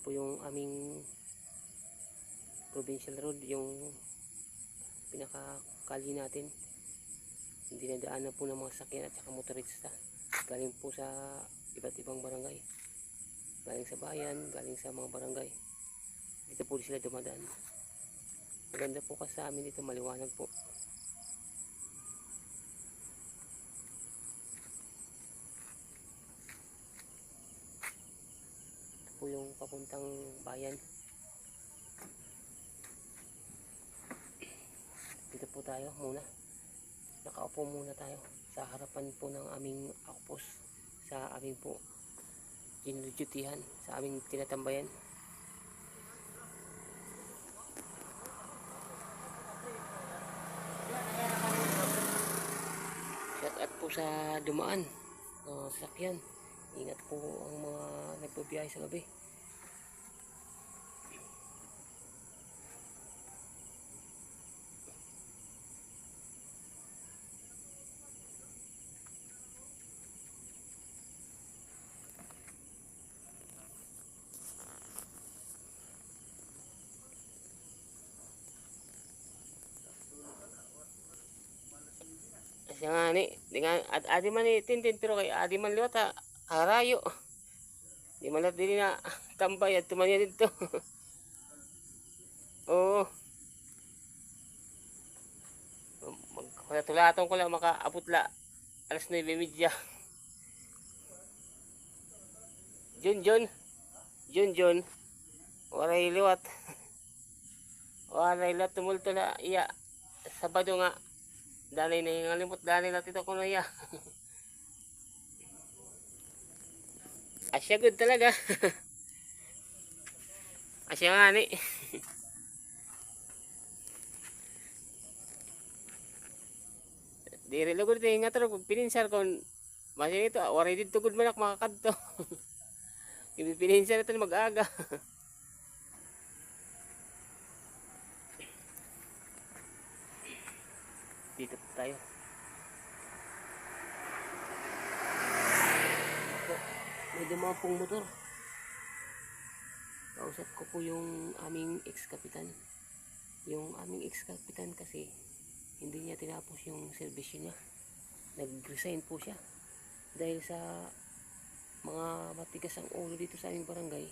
po yung aming provincial road, yung pinakakali natin. Dinadaanan po ng mga sakyan at saka motorista. Galing po sa iba't ibang barangay. Galing sa bayan, galing sa mga barangay. Dito po sila dumadaan. Maganda po kasi sa amin dito, maliwanag po. Ito po yung papuntang bayan. Dito po tayo muna. Nakaupo muna tayo sa harapan po ng aming outpost, sa aming po ginudutihan, sa aming tinatambayan. Shout out po sa dumaan sasakyan. Ingat po ang mga nagbabiyahe sa gabi. Siya nga ni, di nga, at adi man ni tintin, pero kay adi man liwat ha, harayo. Di man dili na tambay at tumanya dito. Oo. Magkatulatong ko lang makaabot la. Alas 9:30. Jun. Waray liwat. Waray liwat tumulto na iya. Sabado nga. Danay na yung alimot. Danay na tito ko na iya. Asya good talaga. Asya nga ni. Diri lugod din nga tarog pininsar kon masih ito waray dito good manak makakadto. Pininsar ito mag-aga. Dito tayo. May dumang pong motor. Kausap ko po yung aming ex-kapitan. Yung aming ex-kapitan kasi hindi niya tinapos yung serbisyo niya. Nag-resign po siya. Dahil sa mga matigas ang ulo dito sa aming barangay,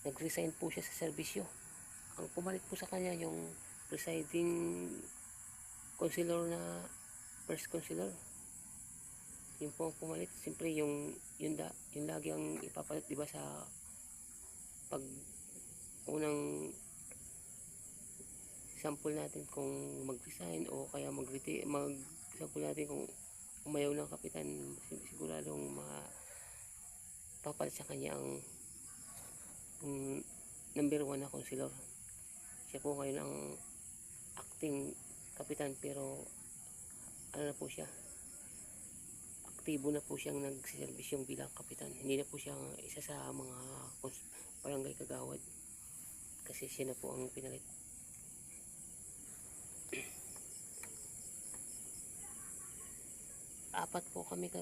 nag-resign po siya sa serbisyo. Ang pumalit po sa kanya yung presiding councilor na first councilor. Yung po ang pumalit. Siyempre yung lagi ang ipapalit diba sa pag unang sample natin kung mag-resign o kaya mag-sample natin kung umayaw ng kapitan, siguradong papalit sa kanya ang number 1 na councilor. Siya po ngayon ang acting kapitan, pero ano na po siya, aktibo na po siyang nagsiserbisyong bilang kapitan. Hindi na po siya isa sa mga barangay kagawad kasi siya na po ang pinalit. Apat po kami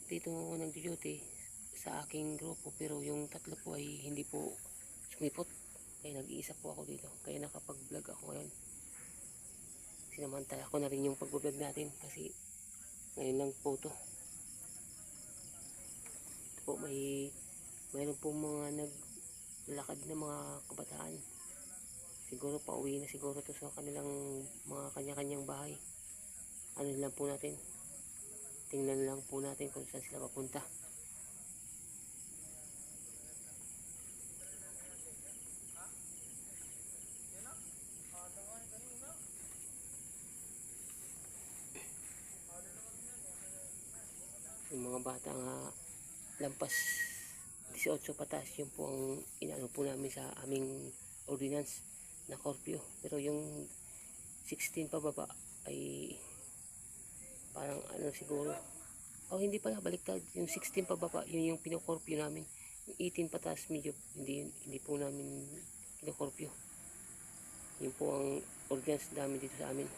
dito nag-duty sa aking grupo, pero yung tatlo po ay hindi po sumipot. Kaya nag-iisa po ako dito. Kaya nakapag-vlog ako ngayon. Sinamantala ko na rin yung pag-vlog natin kasi ngayon lang po to. Ito po mayroon po mga naglalakad na mga kabataan. Siguro pauwi na siguro to sa kanilang mga kanya-kanyang bahay. Ano lang po natin. Tingnan lang po natin kung saan sila papunta. Yung mga bata nga lampas 18 patas, yun po ang inaano po namin sa aming ordinance na curfew. Pero yung 16 pababa ay parang ano siguro, hindi pala, baliktad. Yung 16 pababa yun yung pinokurfew namin. Yung 18 patas medyo hindi po namin pinokurfew. Yun po ang ordinance namin dito sa amin.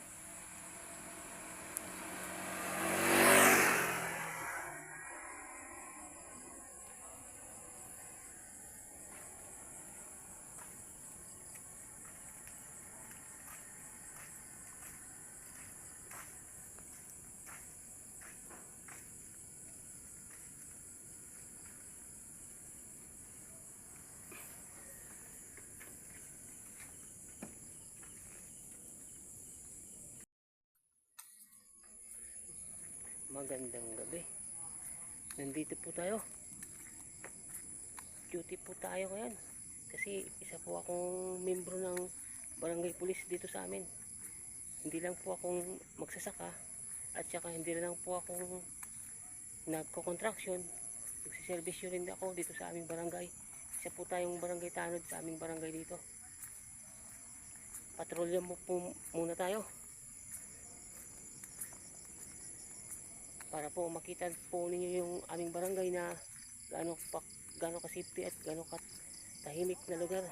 Magandang gabi. Nandito po tayo. Duty po tayo ngayon. Kasi isa po akong membro ng barangay police dito sa amin. Hindi lang po akong magsasaka at saka hindi lang po akong nagko-contraction. Nagsiservisyo rin ako dito sa aming barangay. Isa po tayong barangay tanod sa aming barangay dito. Patrolya mo po muna tayo. Para po makita po ninyo yung aming barangay na gaano ka safety at gaano ka tahimik na lugar.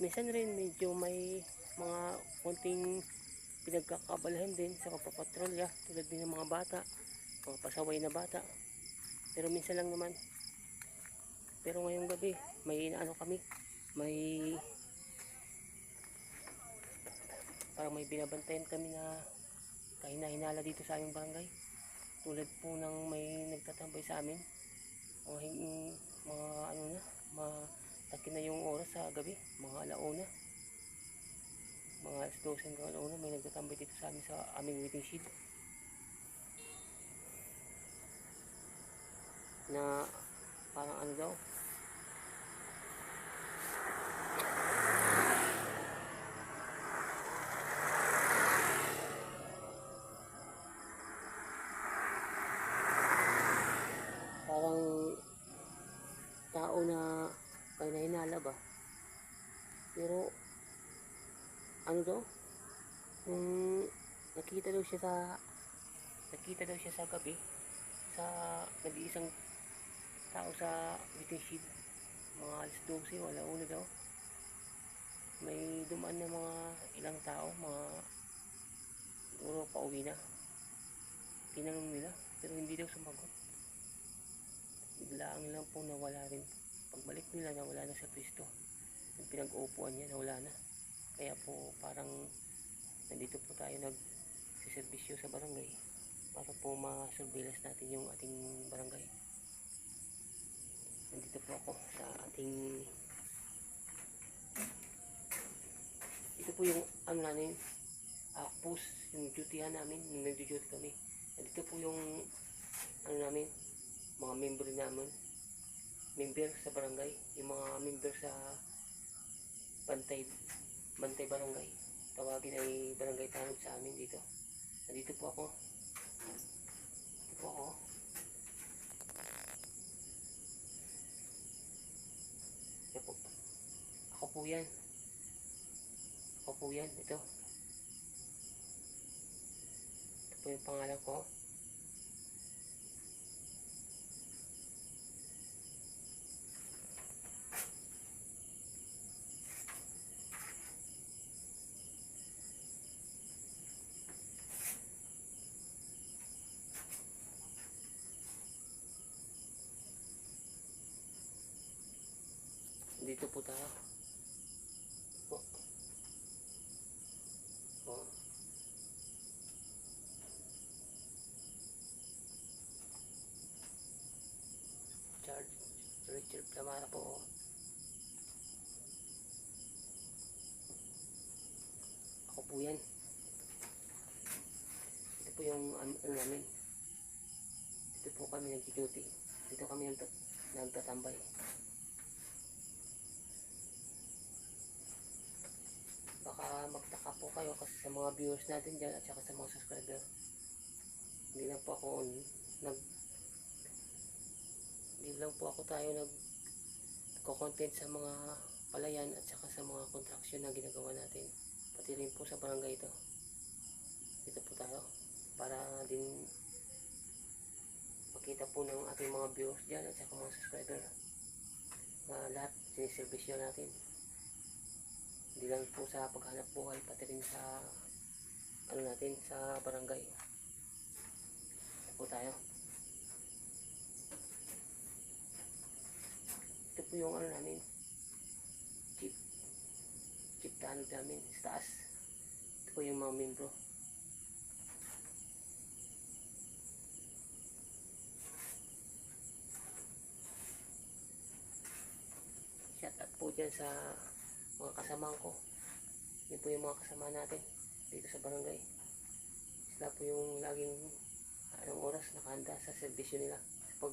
Minsan rin medyo may mga konting pinagkakabalahan din sa pagpapatrolya tulad din ng mga bata, mga pasaway na bata. Pero minsan lang naman. Pero ngayong gabi may kami, parang may binabantayan kami na kahina-hinala dito sa aming barangay. Tulad po ng may nagtatambay sa amin, mataki na yung oras sa gabi, mga alauna, mga alas 12 hanggang alauna, may nagtatambay dito sa amin sa aming waiting shed na parang daw, parang tao na kahina-hinala ba. Pero daw, yung nakita daw siya sa gabi sa nag-iisang tao sa waiting shed, mga alas 12 o alauna daw. May dumaan na mga ilang tao, mga siguro pauwi na. Tinanong nila pero hindi daw sumagot. Biglaan lang po nawala rin. Pagbalik nila nawala na sa pwesto. Yung pinag-uupuan niya nawala na. Kaya po parang nandito po tayo nagsiservisyo sa barangay para po ma-surveillance natin yung ating barangay. Nandito po ako sa ating, ito po yung namin, post, yung dutyhan namin, yung nag-duty kami. Nandito po yung namin, mga member namin, member sa barangay, yung mga member sa bantay barangay, tawagin ay barangay tanod sa amin dito. Nandito po ako. Ito po ako. Ito po. Ako po yan. Ito. Ito po yung pangalan ko. Dito po tayo. Richard Plamara po. Ako po yan. Ito po yung namin. Dito po kami nag-duty. Dito kami nagtatambay. Baka magtaka po kayo kasi sa mga viewers natin dyan at saka sa mga subscriber. Hindi lang po tayo nagko-content sa mga palayan at saka sa mga contraction na ginagawa natin. Pati rin po sa barangay ito. Dito po tayo para din makita po ng ating mga viewers dyan at saka mga subscriber na lahat siniservisyo natin. Hindi lang po sa paghanap buhay, pati rin sa sa barangay. Ito po tayo. Ito po yung namin, chief tanod namin sa taas. Ito po yung mga membro. Shout out po dyan sa mga kasamahan ko. Yun po yung mga kasama natin dito sa barangay. Sila po yung laging anong oras nakahanda sa serbisyo nila pag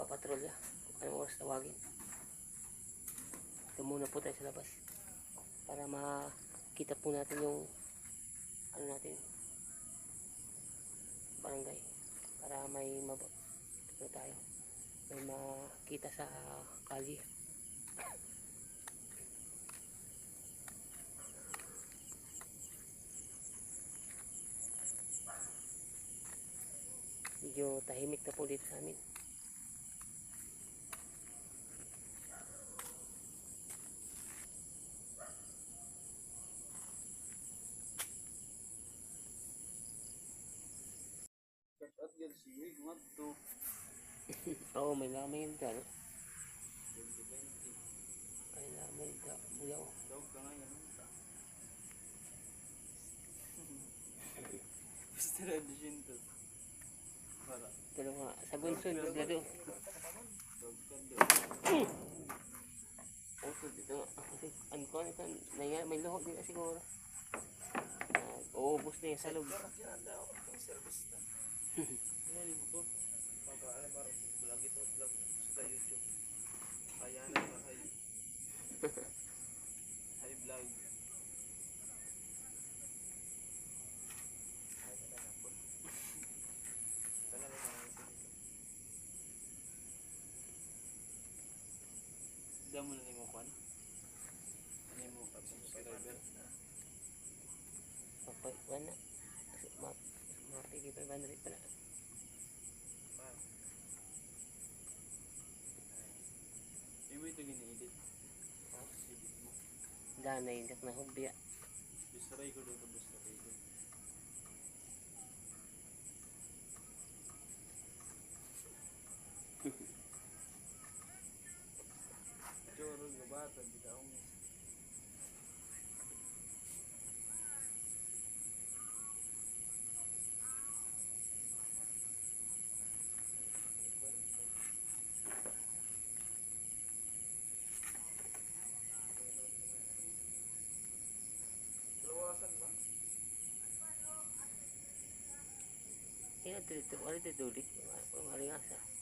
papatrolya, anong oras tawagin. Ito muna po tayo sa labas para makita po natin yung ano natin, barangay, para may ano tayo, may makita sa kalye. Medyo tahimik na po dito sa amin. At yan siwig, madto. Oo, may lamay yun dyan. 2020. May lamay dyan, bulaw. Dawag ka nga yan. Basta na dishin to. Para. Pero nga, sa bunsod, dito. Dawag ka doon. Bunsod, dito nga. Kasi, ano ko, may luho dito siguro. Uubos na yung salog. Service na. Ano mo to? Pagkaalam parang vlog ito, vlog sa YouTube. Kaya na ba kayo? Hay vlog. Ay, talaga po. Talaga naman ito. Diyan mo na ni mo kwan? Ano mo subscriber? Papagwan na. Kasi, mapigil pa 500 pala. Iwi ito gini-edit. Edit mo. Danay, dak na hubya. Bistaray ko doon, bistaray ko. Chorong gabatan, di ka umis. Lawasan ba? Kaya dito, wala dito ulit. Yung aling asa.